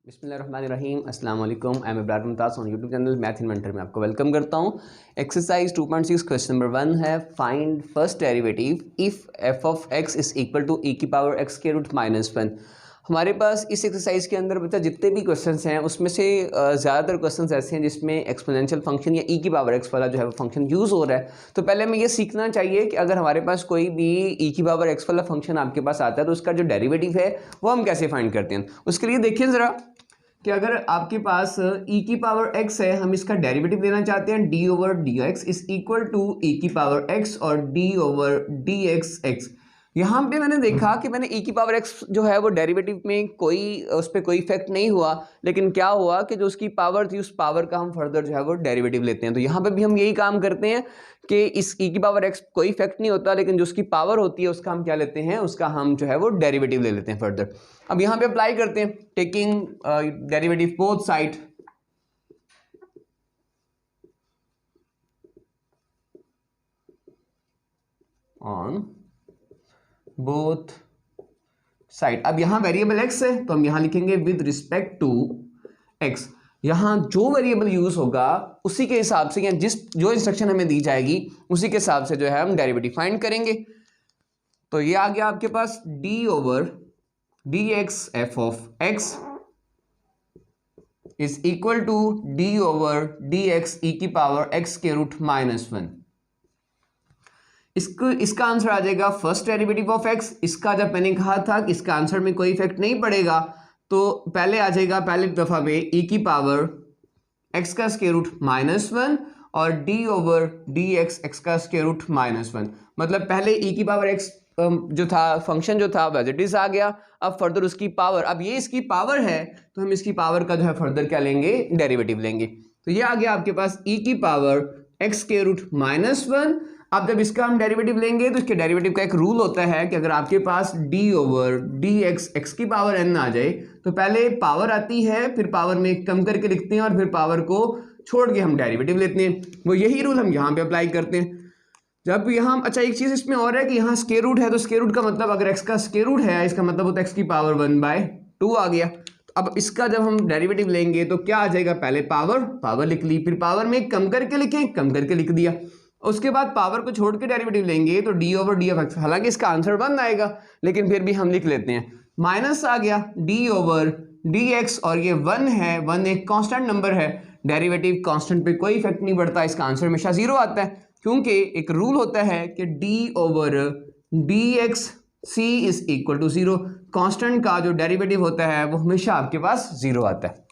बिस्मिल्लाहिर्रहमानिर्रहीम अस्सलाम वालेकुम। I am Ibrahim Mumtaz on YouTube channel math inventor में आपको वेलकम करता हूँ। एक्सरसाइज 2.6 क्वेश्चन नंबर 1 है find first derivative if f of x is equal to e की पावर एक्स के रूट -1। हमारे पास इस एक्सरसाइज के अंदर बच्चा जितने भी क्वेश्चंस हैं उसमें से ज़्यादातर क्वेश्चंस ऐसे हैं जिसमें एक्सपोनेंशियल फंक्शन या ई की पावर एक्स वाला जो है वो फंक्शन यूज़ हो रहा है। तो पहले हमें ये सीखना चाहिए कि अगर हमारे पास कोई भी ई की पावर एक्स वाला फंक्शन आपके पास आता है तो उसका जो डेरिवेटिव है वो हम कैसे फाइंड करते हैं। उसके लिए देखिए ज़रा कि अगर आपके पास e की पावर x है, हम इसका डेरिवेटिव लेना चाहते हैं d over D x is equal to e की पावर x और d over D x x. यहाँ पे मैंने देखा कि मैंने e की पावर x जो है वो डेरिवेटिव में उस पर कोई इफेक्ट नहीं हुआ, लेकिन क्या हुआ कि जो उसकी पावर थी उस पावर का हम फर्दर जो है वो डेरिवेटिव लेते हैं। तो यहाँ पे भी हम यही काम करते हैं कि इस e की पावर x कोई इफेक्ट नहीं होता, लेकिन जो उसकी पावर होती है उसका हम क्या लेते हैं, उसका हम जो है वो डेरिवेटिव ले लेते हैं फर्दर। अब यहाँ पे अप्लाई करते हैं taking derivative both side. On both side. अब यहाँ वेरिएबल x है तो हम यहाँ लिखेंगे विद रिस्पेक्ट टू x। यहाँ जो वेरिएबल यूज होगा उसी के हिसाब से या जो इंस्ट्रक्शन हमें दी जाएगी उसी के हिसाब से जो है हम डेरिवेटिव फाइंड करेंगे। तो ये आ गया आपके पास d over D x f of x is equal to d over D x ई की पावर एक्स के रूट -1। इसका आंसर आ जाएगा फर्स्ट डेरिवेटिव ऑफ एक्स। इसका जब मैंने कहा था कि इसका आंसर में कोई इफेक्ट नहीं पड़ेगा तो पहले आ जाएगा पहले दफा में ई की पावर एक्स का स्क्वायर रूट -1 और D over D x x का स्क्वायर रूट -1। मतलब पहले ई की पावर एक्स जो था फंक्शन जो था एज इट इज आ गया। अब फर्दर उसकी पावर, अब ये इसकी पावर है तो हम इसकी पावर का जो है फर्दर क्या लेंगे, डेरिवेटिव लेंगे। तो ये आ गया आपके पास ई की पावर एक्स के रूट -1। अब जब इसका हम डेरिवेटिव लेंगे तो इसके डेरिवेटिव का एक रूल होता है कि अगर आपके पास d over D x x की पावर n आ जाए तो पहले पावर आती है, फिर पावर में कम करके लिखते हैं और फिर पावर को छोड़ के हम डेरिवेटिव लेते हैं। वो यही रूल हम यहाँ पे अप्लाई करते हैं। जब यहाँ अच्छा एक चीज इसमें और है कि यहाँ स्क्वायर रूट है तो स्क्वायर रूट का मतलब अगर x का स्क्वायर रूट है इसका मतलब होता है x की पावर 1/2 आ गया। तो अब इसका जब हम डेरिवेटिव लेंगे तो क्या आ जाएगा, पहले पावर लिख ली, फिर पावर में कम करके लिखें, कम करके लिख दिया। उसके बाद पावर को छोड़ के डेरिवेटिव लेंगे तो D over D of x, हालांकि इसका आंसर 1 आएगा लेकिन फिर भी हम लिख लेते हैं। माइनस आ गया डी ओवर डी एक्स और ये 1 है, 1 एक कांस्टेंट नंबर है, डेरिवेटिव कांस्टेंट पे कोई इफेक्ट नहीं पड़ता, इसका आंसर हमेशा 0 आता है क्योंकि एक रूल होता है कि d over D x c is equal to 0। Constant का जो डेरिवेटिव होता है वो हमेशा आपके पास 0 आता है।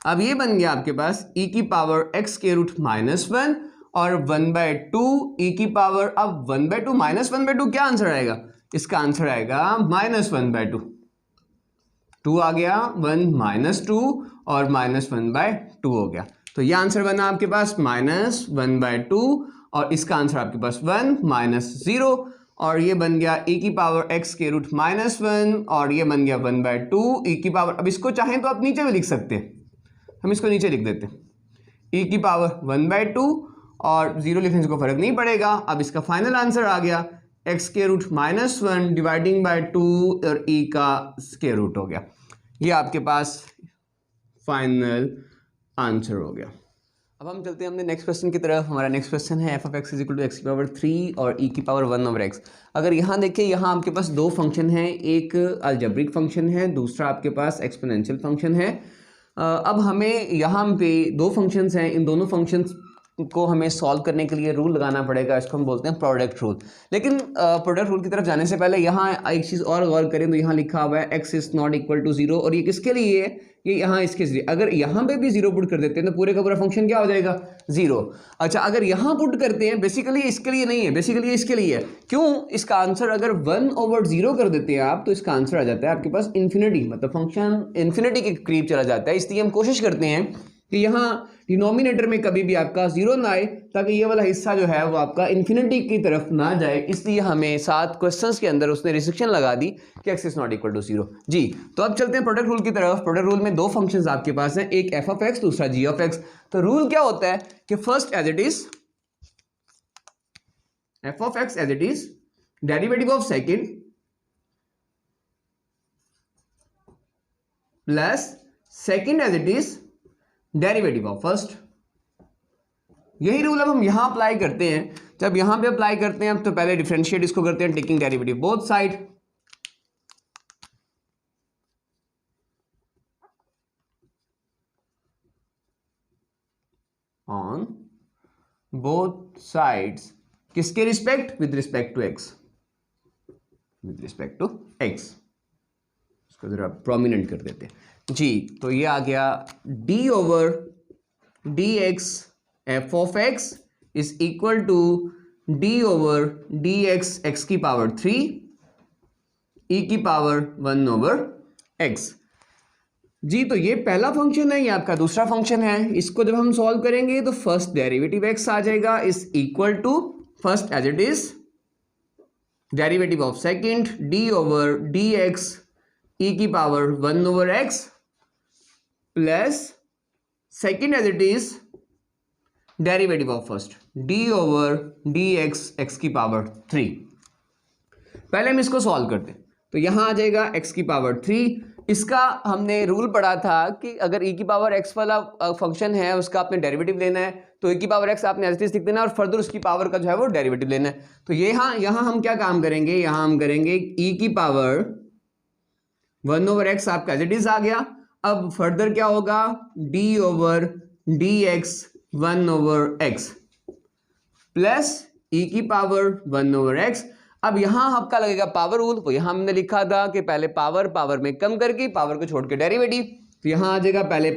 अब ये बन गया आपके पास e की पावर x के रूट -1 और 1/2 e की पावर, अब 1/2 -1/2 क्या आंसर आएगा, इसका आंसर आएगा -1/2। 2 आ गया, 1 -2 और -1/2 हो गया। तो ये आंसर बना आपके पास -1/2 और इसका आंसर आपके पास 1 -0 और ये बन गया e की पावर x के रूट -1 और ये बन गया 1/2 e की पावर। अब इसको चाहें तो आप नीचे भी लिख सकते हैं, हम इसको नीचे लिख देते हैं e की पावर 1/2 और 0 लिखने से कोई फर्क नहीं पड़ेगा। अब इसका फाइनल आंसर आ गया x के रूट -1 डिवाइडिंग बाय 2 और e का स्क्वायर रूट हो गया। ये आपके पास फाइनल आंसर हो गया। अब हम चलते हैं अपने नेक्स्ट क्वेश्चन की तरफ। हमारा नेक्स्ट क्वेश्चन है f of x is equal to x की पावर 3 और ई की पावर 1 ओवर एक्स। अगर यहाँ देखिए, यहाँ आपके पास दो फंक्शन हैं, एक अलजेब्रिक फंक्शन है, दूसरा आपके पास एक्सपोनेंशियल फंक्शन है। अब हमें यहाँ पे दो फंक्शंस हैं, इन दोनों फंक्शंस को हमें सॉल्व करने के लिए रूल लगाना पड़ेगा, इसको हम बोलते हैं प्रोडक्ट रूल। लेकिन प्रोडक्ट रूल की तरफ जाने से पहले यहाँ एक चीज़ और गौर करें तो यहाँ लिखा हुआ है x is not equal to 0 और ये किसके लिए है, ये यहाँ इसके लिए। अगर यहाँ पे भी 0 पुट कर देते हैं तो पूरे का पूरा फंक्शन क्या हो जाएगा, 0। अच्छा, अगर यहाँ पुट करते हैं, बेसिकली इसके लिए नहीं है, बेसिकली इसके लिए है। क्यों, इसका आंसर अगर 1 ओवर 0 कर देते हैं आप तो इसका आंसर आ जाता है आपके पास इन्फिनिटी, मतलब फंक्शन इन्फिनिटी के करीब चला जाता है। इसलिए हम कोशिश करते हैं कि यहाँ डिनोमिनेटर में कभी भी आपका 0 ना आए ताकि ये वाला हिस्सा जो है वो आपका इन्फिनिटी की तरफ ना जाए। इसलिए हमें 7 क्वेश्चंस के अंदर उसने रिस्ट्रिक्शन लगा दी कि x is not equal to 0 जी। तो अब चलते हैं प्रोडक्ट रूल की तरफ। प्रोडक्ट रूल में दो फंक्शंस आपके पास हैं, एक एफ ऑफ एक्स, दूसरा जी ऑफ एक्स। तो रूल क्या होता है कि first as it is f of x as it is, derivative of second plus second as it is derivative of first. यही रूल अब हम यहां अप्लाई करते हैं। जब यहां पे अप्लाई करते हैं तो पहले डिफरेंशिएट इसको करते हैं taking derivative both side. On both sides किसके respect? With respect to x, with respect to x. इसको जरा प्रोमिनेंट कर देते हैं जी। तो ये आ गया d over D x f of x is equal to d over D x x की पावर 3 ई की पावर 1 ओवर एक्स जी। तो ये पहला फंक्शन है, ये आपका दूसरा फंक्शन है। इसको जब हम सॉल्व करेंगे तो फर्स्ट डेरिवेटिव एक्स आ जाएगा is equal to first as it is derivative of second d over D x ई की power 1 over x plus second as it is derivative of first d over D x x की power 3। पहले हम इसको solve करते हैं तो यहां आ जाएगा एक्स की पावर 3। इसका हमने रूल पढ़ा था कि अगर e की पावर x वाला फंक्शन है उसका आपने डेरिवेटिव लेना है तो e की पावर x आपने एज इट इज लिख देना है और फर्दर उसकी पावर का जो है वो डेरिवेटिव लेना है। तो ये यहाँ हम क्या काम करेंगे, यहाँ हम करेंगे e की पावर 1 ओवर एक्स आपका एज इट इज आ गया। अब फर्दर क्या होगा d over D x 1 over x plus e की पावर 1 ओवर एक्स। अब यहां आपका लगेगा पावर रूल। तो यहां हमने लिखा था कि पहले पावर में कम करके पावर को छोड़ के डेरिवेटिव। तो यहां आ जाएगा पहले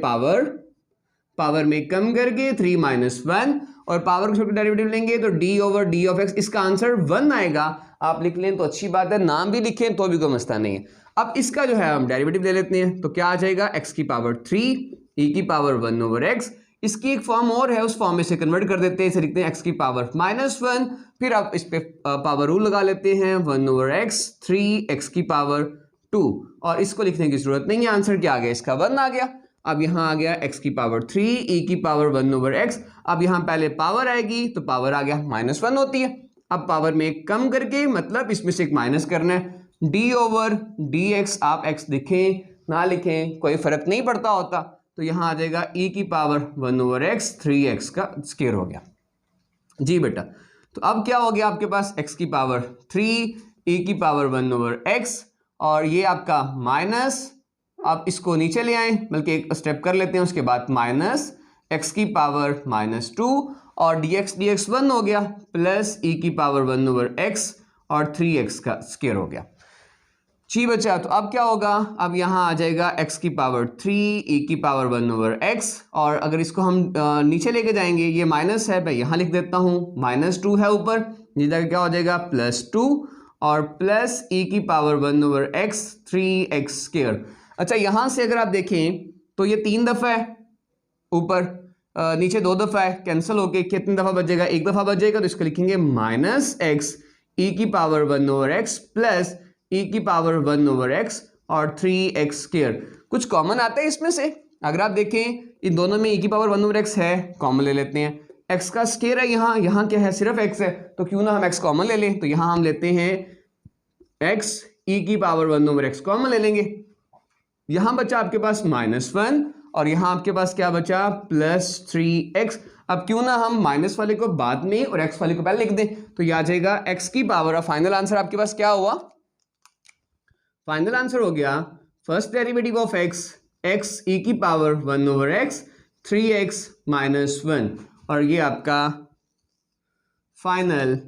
पावर में कम करके 3 माइनस 1 और पावर को छोड़ के डेरिवेटिव लेंगे तो D over D of x. इसका आंसर 1 आएगा। आप लिख लें तो अच्छी बात है, नाम भी लिखें तो भी कोई मसला नहीं है। अब इसका जो है हम डेरिवेटिव ले लेते हैं तो क्या आ जाएगा एक्स की पावर 3 ई की पावर 1 ओवर एक्स। इसकी एक फॉर्म और है, उस फॉर्म में से कन्वर्ट कर देते हैं, इसे लिखते हैं एक्स की पावर -1। फिर आप इस पे पावर रूल लगा लेते हैं 1 ओवर एक्स 3 एक्स की पावर 2 और इसको लिखने की जरूरत नहीं है। आंसर क्या आ गया इसका 1 आ गया। अब यहां आ गया एक्स की पावर 3 ई की पावर 1 ओवर एक्स। अब यहां पहले पावर आएगी तो पावर आ गया -1 होती है। अब पावर में कम करके मतलब इसमें से एक माइनस करना है। डी ओवर डी एक्स आप एक्स लिखें ना लिखें कोई फर्क नहीं पड़ता होता। तो यहां आ जाएगा e की पावर 1 ओवर एक्स 3x का स्क्वायर हो गया जी बेटा। तो अब क्या हो गया आपके पास x की पावर 3 e की पावर 1 ओवर x और ये आपका माइनस। आप इसको नीचे ले आए, बल्कि एक स्टेप कर लेते हैं उसके बाद माइनस x की पावर -2 और dx 1 हो गया प्लस e की पावर 1 ओवर x और 3x का स्क्वायर हो गया जी बच्चा। तो अब क्या होगा, अब यहाँ आ जाएगा x की पावर 3 e की पावर 1 ओवर x और अगर इसको हम नीचे लेके जाएंगे, ये माइनस है मैं यहाँ लिख देता हूँ -2 है ऊपर, ये जगह क्या हो जाएगा +2 और प्लस e की power 1 over x 3x square. अच्छा यहाँ से अगर आप देखें तो ये 3 दफ़ा है ऊपर, नीचे 2 दफ़ा है, कैंसिल होके कितनी दफ़ा बचेगा, एक दफ़ा बचेगा। तो इसको लिखेंगे -x e की power 1 over x plus e की पावर 1 ओवर x और 3x स्क्वायर। कुछ कॉमन आता है इसमें से, अगर आप देखें इन दोनों में e की पावर 1 ओवर x है, कॉमन ले लेते हैं। x का स्क्वायर है, यहाँ क्या है सिर्फ x है, तो क्यों ना हम x कॉमन ले लें। तो यहाँ हम लेते हैं x e की पावर 1 ओवर x कॉमन ले लेंगे। यहाँ बचा आपके पास -1 और यहाँ आपके पास क्या बचा +3x। अब क्यों ना हम माइनस वाले को बाद में और x वाले को पहले लिख दें। तो ये आ जाएगा x की पावर। फाइनल आंसर आपके पास क्या हुआ, फाइनल आंसर हो गया first derivative of x x e की पावर 1 ओवर x 3x -1 और ये आपका फाइनल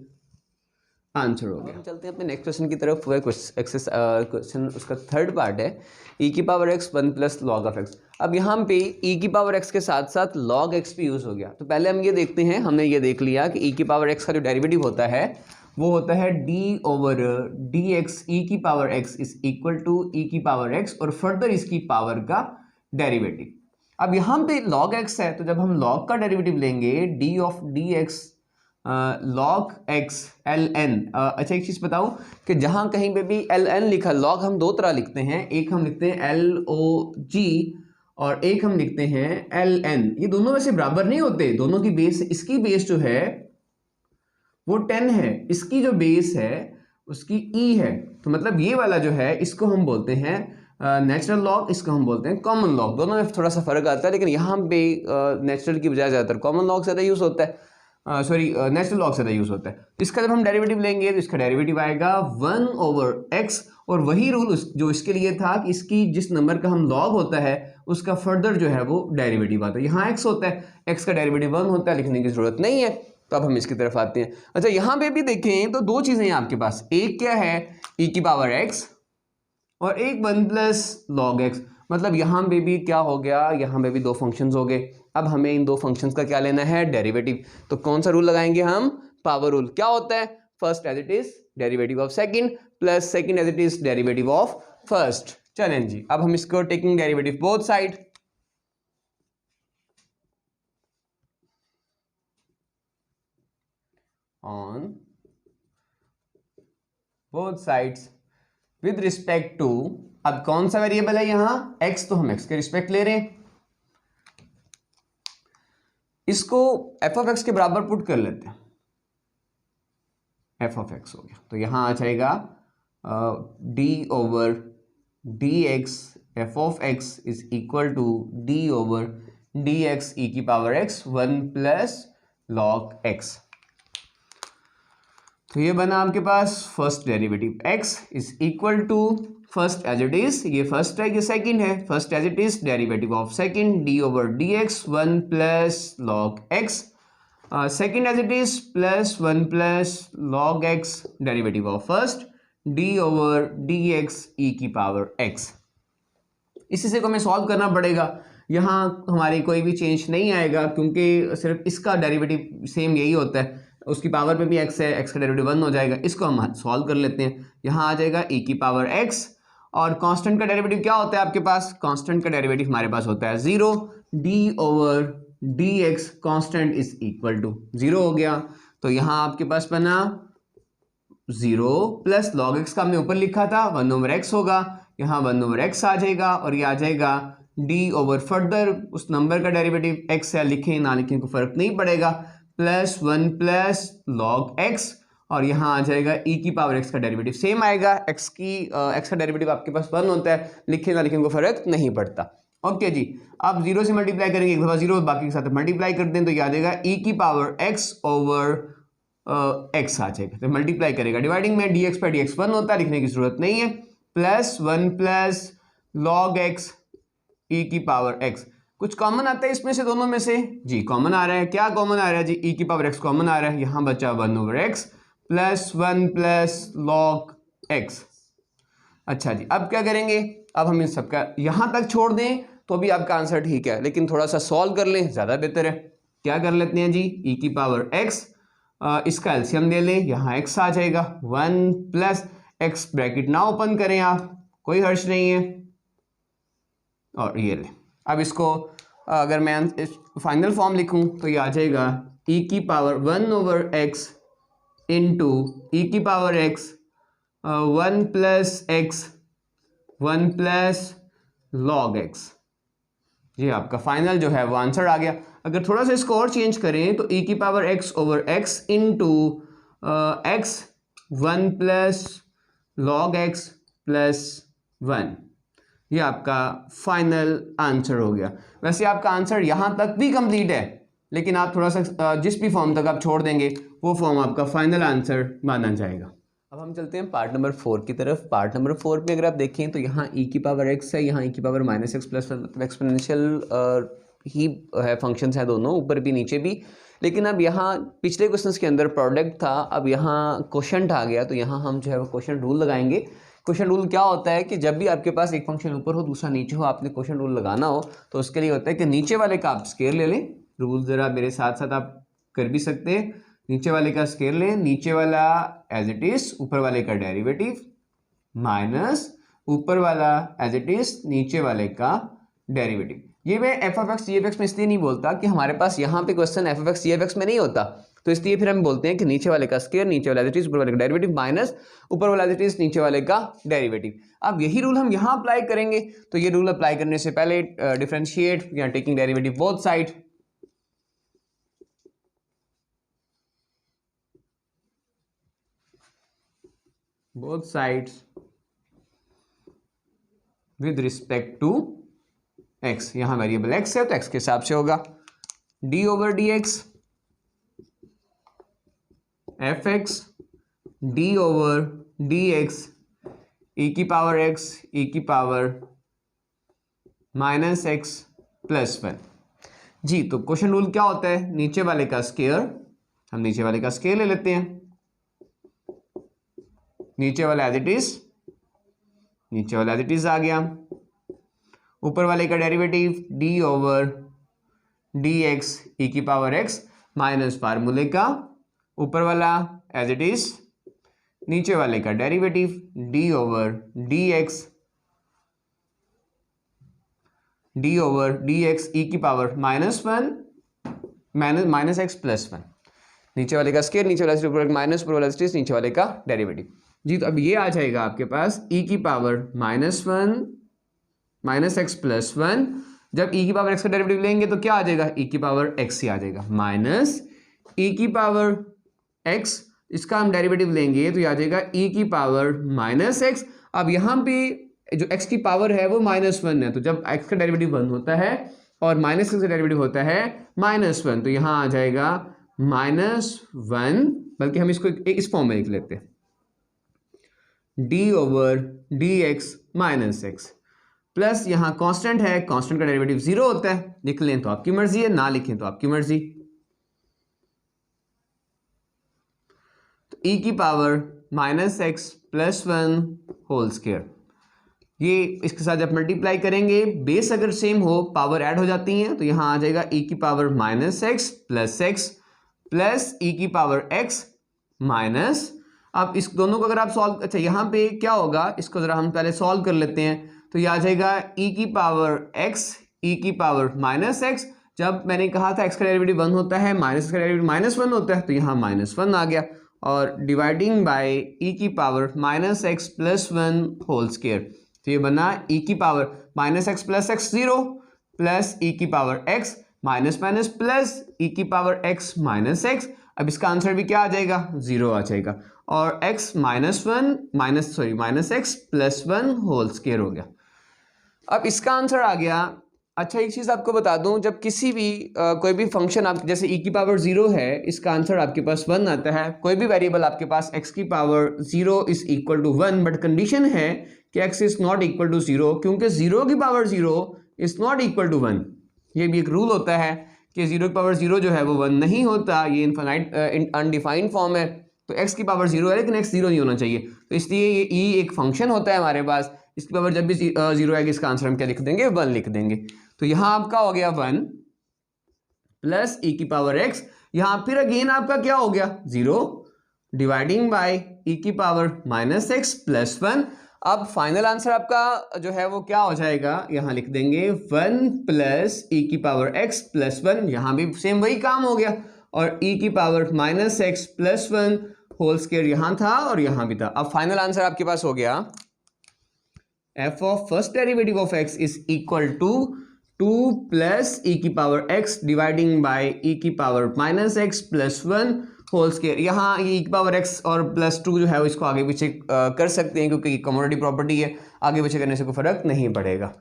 आंसर हो गया। हम चलते हैं अपने नेक्स्ट क्वेश्चन की तरफ। क्वेश्चन उसका थर्ड पार्ट है e की power x 1 plus log of x। अब यहाँ पे e की पावर x के साथ साथ log x भी यूज हो गया। तो पहले हम ये देखते हैं, हमने ये देख लिया कि e की पावर x का जो डेरिवेटिव होता है वो होता है d ओवर डी एक्स ई की power x is equal to e की पावर x और फर्दर इसकी पावर का डेरिवेटिव। अब यहाँ पे log x है तो जब हम log का डेरिवेटिव लेंगे d of D x log x ln। अच्छा एक चीज़ बताऊँ कि जहाँ कहीं पे भी ln लिखा, log हम दो तरह लिखते हैं, एक हम लिखते हैं log और एक हम लिखते हैं ln। ये दोनों वैसे बराबर नहीं होते, दोनों की बेस, इसकी बेस जो है वो 10 है, इसकी जो बेस है उसकी e है। तो मतलब ये वाला जो है इसको हम बोलते हैं नेचुरल लॉग इसको हम बोलते हैं कॉमन लॉग। दोनों में थोड़ा सा फर्क आता है, लेकिन यहाँ पे नेचुरल की बजाय ज़्यादातर कॉमन लॉग ज़्यादा यूज़ होता है, सॉरी नेचुरल लॉग ज़्यादा यूज़ होता है। इसका जब हम डेरिवेटिव लेंगे तो इसका डेरिवेटिव आएगा 1/x, और वही रूल जो इसके लिए था कि इसकी जिस नंबर का हम लॉग होता है उसका फर्दर जो है वो डेरिवेटिव आता है। यहाँ x होता है, x का डेरिवेटिव 1 होता है, लिखने की जरूरत नहीं है। तो अब हम इसकी तरफ आते हैं। अच्छा, यहाँ पे भी देखें तो दो चीज़ें हैं आपके पास, एक क्या है e⁻x और एक 1 + log x। मतलब यहाँ पे भी क्या हो गया, यहाँ पे भी दो फंक्शंस हो गए। अब हमें इन दो फंक्शंस का क्या लेना है, डेरिवेटिव। तो कौन सा रूल लगाएंगे हम, पावर रूल। क्या होता है, first as it is derivative of second plus second as it is derivative of first. चलें जी, अब हम इसको taking derivative both side, on both sides with respect to, अब कौन सा वेरिएबल है यहाँ, x, तो हम x के रिस्पेक्ट ले रहे हैं। इसको f(x) के बराबर पुट कर लेते हैं, f(x) हो गया। तो यहाँ आ जाएगा d/dx f(x) is equal to d/dx e⁻x 1 + log x। तो ये बना आपके पास first derivative, x is equal to first as it is, ये फर्स्ट है ये सेकंड है, first as it is derivative of second d/dx 1 + log x, second as it is plus 1 + log x derivative of first d/dx e⁻x। इसी से को हमें solve करना पड़ेगा। यहाँ हमारी कोई भी चेंज नहीं आएगा क्योंकि सिर्फ इसका डेरिवेटिव सेम यही होता है, उसकी पावर पे भी x है, x का डेरिवेटिव 1 हो जाएगा। इसको हम सॉल्व कर लेते हैं। यहाँ आ जाएगा e⁻x, और कांस्टेंट का डेरिवेटिव क्या होता है आपके पास, कांस्टेंट का डेरिवेटिव हमारे पास होता है 0, d/dx constant is equal to 0 हो गया। तो यहाँ आपके पास बना 0 + log x का हमने ऊपर लिखा था 1/x होगा, यहाँ 1/x आ जाएगा, और ये आ जाएगा d/ फर्दर उस नंबर का डेरिवेटिव x है, लिखें ना लिखें को फर्क नहीं पड़ेगा, प्लस 1 + log x, और यहाँ आ जाएगा e⁻x का डेरिवेटिव सेम आएगा, x का डेरिवेटिव आपके पास 1 होता है, लिखें ना लिखें को फर्क नहीं पड़ता। ओके जी, अब 0 से मल्टीप्लाई करेंगे, एक दफा 0 बाकी के साथ मल्टीप्लाई कर दें तो ये आ जाएगा e⁻x/x आ जाएगा। तो मल्टीप्लाई करेगा डिवाइडिंग में, dx पर dx 1 होता है, लिखने की जरूरत नहीं है, प्लस 1 + log x e⁻x। कुछ कॉमन आता है इसमें से, दोनों में से जी कॉमन आ रहा है। क्या कॉमन आ रहा है जी, e⁻x कॉमन आ रहा है, यहाँ बचा 1/x प्लस 1 + log x। अच्छा जी, अब क्या करेंगे, अब हम इन सबका यहाँ तक छोड़ दें तो भी आपका आंसर ठीक है, लेकिन थोड़ा सा सॉल्व कर लें ज़्यादा बेहतर है। क्या कर लेते हैं जी, e⁻x, इसका एलसीएम ले लें, यहाँ x आ जाएगा 1 + x, ब्रैकेट ना ओपन करें आप, कोई हर्ष नहीं है, और ये ले। अब इसको अगर मैं फाइनल फॉर्म लिखूं तो ये आ जाएगा e⁻1/x into e⁻x 1 + x 1 + log x। ये आपका फाइनल जो है वो आंसर आ गया। अगर थोड़ा सा इसको और चेंज करें तो e⁻x/x into x 1 + log x plus 1, ये आपका फाइनल आंसर हो गया। वैसे आपका आंसर यहाँ तक भी कंप्लीट है, लेकिन आप थोड़ा सा जिस भी फॉर्म तक आप छोड़ देंगे वो फॉर्म आपका फाइनल आंसर माना जाएगा। अब हम चलते हैं पार्ट नंबर 4 की तरफ। पार्ट नंबर 4 में अगर आप देखें तो यहाँ e⁻x है, यहाँ e⁻−x प्लस मतलब एक्सपोनेंशियल ही है, फंक्शंस हैं दोनों, ऊपर भी नीचे भी। लेकिन अब यहाँ पिछले क्वेश्चंस के अंदर प्रोडक्ट था, अब यहाँ क्वोशंट आ गया, तो यहाँ हम जो है वो क्वोशंट रूल लगाएंगे। क्वोशंट रूल क्या होता है कि जब भी आपके पास एक फंक्शन ऊपर हो दूसरा नीचे हो, आपने क्वोशंट रूल लगाना हो तो उसके लिए होता है कि नीचे वाले का आप स्केयर ले लें। रूल ज़रा मेरे साथ साथ आप कर भी सकते हैं। नीचे वाले का स्केयर लें, नीचे वाला एज इट इज ऊपर वाले का डेरिवेटिव माइनस ऊपर वाला एज इट इज नीचे वाले का डेरिवेटिव। ये मैं f(x) g(x) में इसलिए नहीं बोलता कि हमारे पास यहाँ पे क्वेश्चन f(x) g(x) में नहीं होता, तो इसलिए फिर हम बोलते हैं कि नीचे वाले का स्केयर, नीचे वाला एज इट इज ऊपर वाले का डेरिवेटिव माइनस ऊपर वाला एज इट इज नीचे वाले का डेरिवेटिव। अब यही रूल हम यहाँ अप्लाई करेंगे, तो ये रूल अप्लाई करने से पहले डिफरेंशिएट या taking derivative both side, both sides with respect to X, यहाँ वेरिएबल एक्स है तो एक्स के हिसाब से होगा, D over D x F X D over D x ई की पावर एक्स ई की power minus x plus one. जी, तो क्वेश्चन रूल क्या होता है, नीचे वाले का स्क्वायर, हम नीचे वाले का स्क्वायर ले लेते हैं, नीचे वाला एज इट इज, नीचे वाला एज इट इज आ गया, ऊपर वाले का derivative d over D x ई की पावर एक्स माइनस फार्मूले का ऊपर वाला एज इट इज, नीचे वाले का derivative d over D x ई की power minus one minus x plus one, नीचे वाले का स्क्वायर, नीचे वाला ऊपर माइनस, ऊपर वाला नीचे वाले का डेरिवेटिव। जी, तो अब ये आ जाएगा आपके पास ई की power minus one minus x plus one. जब ई की पावर एक्स का डेरिवेटिव लेंगे तो क्या आ जाएगा, ई की पावर एक्स ही आ जाएगा, माइनस ई की पावर एक्स, इसका हम डेरिवेटिव लेंगे तो ये आ जाएगा ई की पावर माइनस एक्स। अब यहाँ पे जो x की पावर है वो माइनस वन है, तो जब x का डेरिवेटिव वन होता है और माइनस एक्स का डेरिवेटिव होता है माइनस वन, तो यहाँ आ जाएगा माइनस वन, बल्कि हम इसको इस फॉर्म में लिख लेते हैं, D over D x minus x plus यहाँ कांस्टेंट है, कांस्टेंट का डेरिवेटिव जीरो होता है, लिख लें तो आपकी मर्जी है, ना लिखें तो आपकी मर्जी। तो e की power minus x plus one whole square, ये इसके साथ जब मल्टीप्लाई करेंगे बेस अगर सेम हो पावर ऐड हो जाती हैं, तो यहाँ आ जाएगा e की power minus x plus e की पावर x माइनस, अब इस दोनों को अगर आप सॉल्व, अच्छा यहाँ पे क्या होगा, इसको जरा हम पहले सॉल्व कर लेते हैं, तो ये आ जाएगा e की पावर x e की पावर माइनस एक्स। जब मैंने कहा था x का डेरिवेटिव वन होता है, माइनस का डेरिवेटिव माइनस वन होता है, तो यहाँ माइनस वन आ गया, और डिवाइडिंग बाय e की power minus x plus one whole square, तो ये बना e की power minus x plus x zero plus e की power x minus minus plus e की पावर x माइनस एक्स। अब इसका आंसर भी क्या आ जाएगा, जीरो आ जाएगा, और x minus x plus one whole square हो गया। अब इसका आंसर आ गया। अच्छा, एक चीज़ आपको बता दूं, जब किसी भी कोई भी फंक्शन आप जैसे e की पावर जीरो है, इसका आंसर आपके पास वन आता है, कोई भी वेरिएबल आपके पास x की power zero is equal to one, but condition है कि x is not equal to zero, क्योंकि जीरो की power zero is not equal to one. ये भी एक रूल होता है कि जीरो की पावर जीरो जो है वो वन नहीं होता, ये इनफाइनाइट अनडिफाइंड फॉर्म है, तो x की पावर जीरो है लेकिन x जीरो नहीं होना चाहिए, तो इसलिए ये e एक फंक्शन होता है हमारे पास, इसकी पावर जब भी जीरो आएगी इसका आंसर हम क्या लिख देंगे, वन लिख देंगे। तो यहाँ आपका हो गया वन प्लस e की पावर x, यहाँ फिर अगेन आपका क्या हो गया, जीरो डिवाइडिंग बाय e की power minus x plus one. अब फाइनल आंसर आपका जो है वो क्या हो जाएगा, यहाँ लिख देंगे वन प्लस e की पावर x प्लस वन, यहाँ भी सेम वही काम हो गया, और e की power minus x plus one whole square यहाँ था और यहाँ भी था। अब फाइनल आंसर आपके पास हो गया f of first derivative of x is equal to two plus e की power x dividing by e की power minus x plus one whole square. यहाँ ये e की पावर x और प्लस टू जो है इसको आगे पीछे कर सकते हैं, क्योंकि कमोडिटी प्रॉपर्टी है, आगे पीछे करने से कोई फर्क नहीं पड़ेगा।